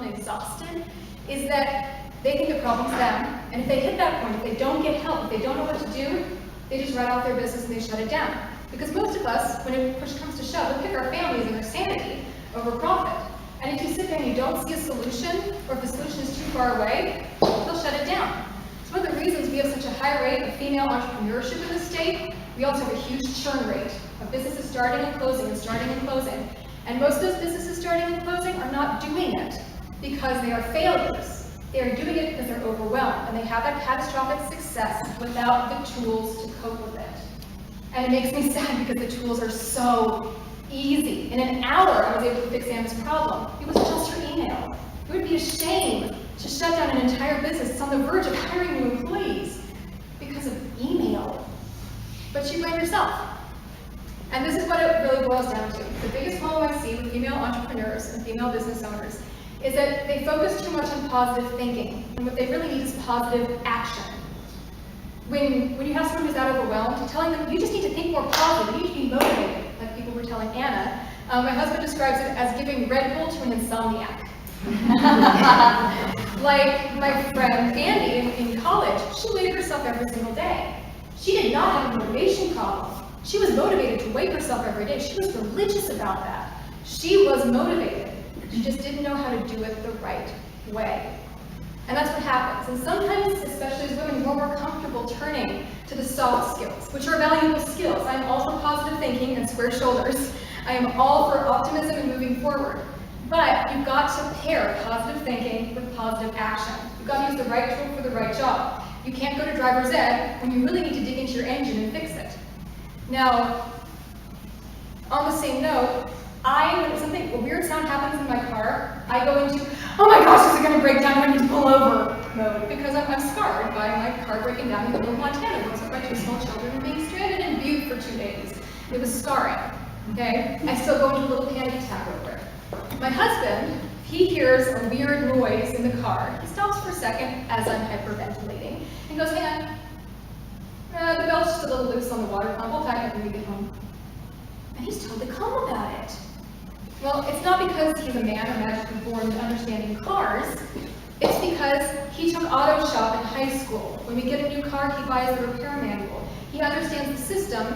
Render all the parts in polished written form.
and exhausted is that they think the problem's them, and if they hit that point, if they don't get help, if they don't know what to do, they just write off their business and they shut it down. Because most of us, when push comes to shove, we pick our families and their sanity over profit. And if you sit there and you don't see a solution, or if the solution is too far away, they'll shut it down. It's one of the reasons we have such a high rate of female entrepreneurship in the state. We also have a huge churn rate of businesses starting and closing and starting and closing. And most of those businesses starting and closing are not doing it because they are failures. They are doing it because they're overwhelmed, and they have that catastrophic success without the tools to cope with it. And it makes me sad because the tools are so easy. In an hour, I was able to fix Anna's problem. It was just her email. It would be a shame to shut down an entire business that's on the verge of hiring new employees because of email. But she blamed herself. And this is what it really boils down to. The biggest problem I see with female entrepreneurs and female business owners is that they focus too much on positive thinking, and what they really need is positive action. When you have someone who's that overwhelmed, telling them, you just need to think more positive, you need to be motivated, like people were telling Anna. My husband describes it as giving Red Bull to an insomniac. Like my friend Andy in college, she weighed herself every single day. She did not have a motivation problem. She was motivated to weigh herself every day. She was religious about that. She was motivated. She just didn't know how to do it the right way. And that's what happens. And sometimes, especially as women, we're more comfortable turning to the soft skills, which are valuable skills. I'm all for positive thinking and square shoulders. I am all for optimism and moving forward. But you've got to pair positive thinking with positive action. You've got to use the right tool for the right job. You can't go to driver's ed when you really need to dig into your engine and fix it. Now, on the same note, when a weird sound happens in my car, I go into, oh my gosh, is it going to break down? I need to pull over mode, because I'm scarred by my car breaking down in the middle of Montana, with my 2 small children and being stranded in Butte for 2 days. It was scarring, okay? I still go into a little panic attack over it. My husband, he hears a weird noise in the car. He stops for a second as I'm hyperventilating and goes, hey, the belt's just a little loose on the water pump. We'll tighten it when we get home. And he's totally calm about it. Well, it's not because he's a man or magically born to understanding cars. It's because he took auto shop in high school. When we get a new car, he buys the repair manual. He understands the system,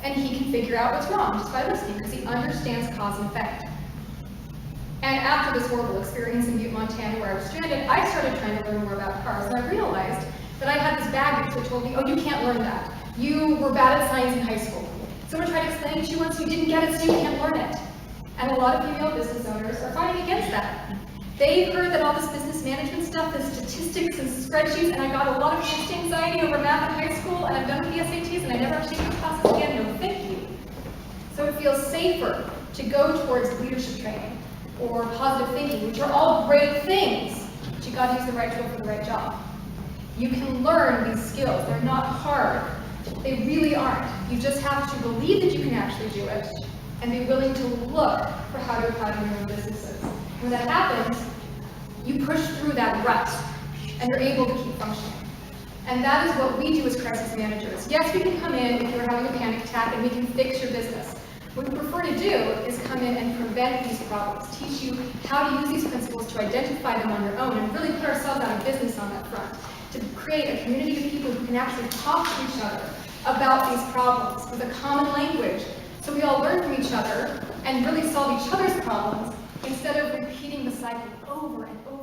and he can figure out what's wrong just by listening, because he understands cause and effect. And after this horrible experience in Butte, Montana, where I was stranded, I started trying to learn more about cars, and I realized that I had this baggage that told me, oh, you can't learn that. You were bad at science in high school. Someone tried to explain it to you once, you didn't get it, so you can't learn it. And a lot of female business owners are fighting against that. They've heard that all this business management stuff is statistics and spreadsheets, and I got a lot of test anxiety over math in high school, and I'm done with the SATs, and I never have to take those classes again. No, thank you. So it feels safer to go towards leadership training or positive thinking, which are all great things, but you got to use the right tool for the right job. You can learn these skills. They're not hard. They really aren't. You just have to believe that you can actually do it and be willing to look for how to apply in your own businesses. When that happens, you push through that rut and you're able to keep functioning. And that is what we do as crisis managers. Yes, we can come in if you're having a panic attack and we can fix your business. What we prefer to do is come in and prevent these problems, teach you how to use these principles to identify them on your own and really put ourselves out of business on that front, to create a community of people who can actually talk to each other about these problems with a common language, so we all learn from each other and really solve each other's problems instead of repeating the cycle over and over.